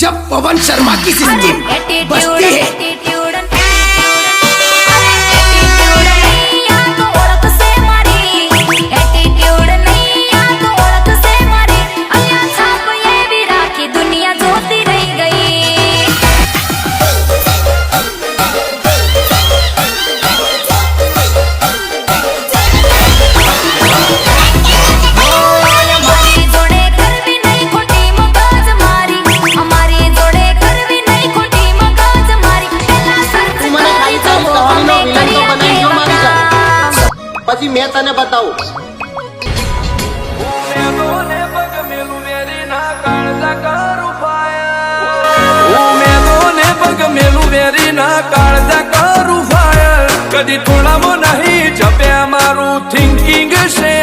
जब पवन शर्मा की सिस्टम बजती है પછી મેં તને બતાવું કદી થોડામાં નહીં જપે અમારું થિંકિંગ છે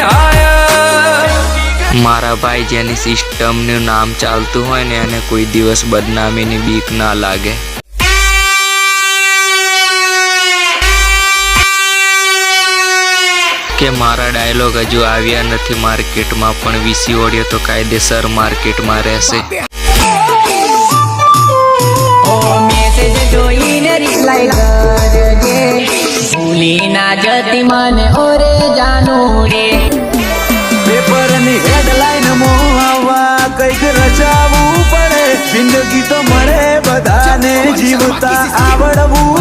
મારા ભાઈ જેની સિસ્ટમનું નામ ચાલતું હોય ને એને કોઈ દિવસ બદનામીની બીક ના લાગે. કે મારા ડાયલોગ હજુ આવ્યા નથી માર્કેટમાં, પણ વીસી ઓડિયો તો કાયદેસર માર્કેટમાં રહેશે. મેસેજ જોઈને રિપ્લાય કરજે, ભૂલી ના જતી મને ઓરે જાનું રે. પેપરની હેડલાઈન માં આવવા કઈક રચાવવું પડે, જિંદગી તો મળે બધાને જીવતા આવડવું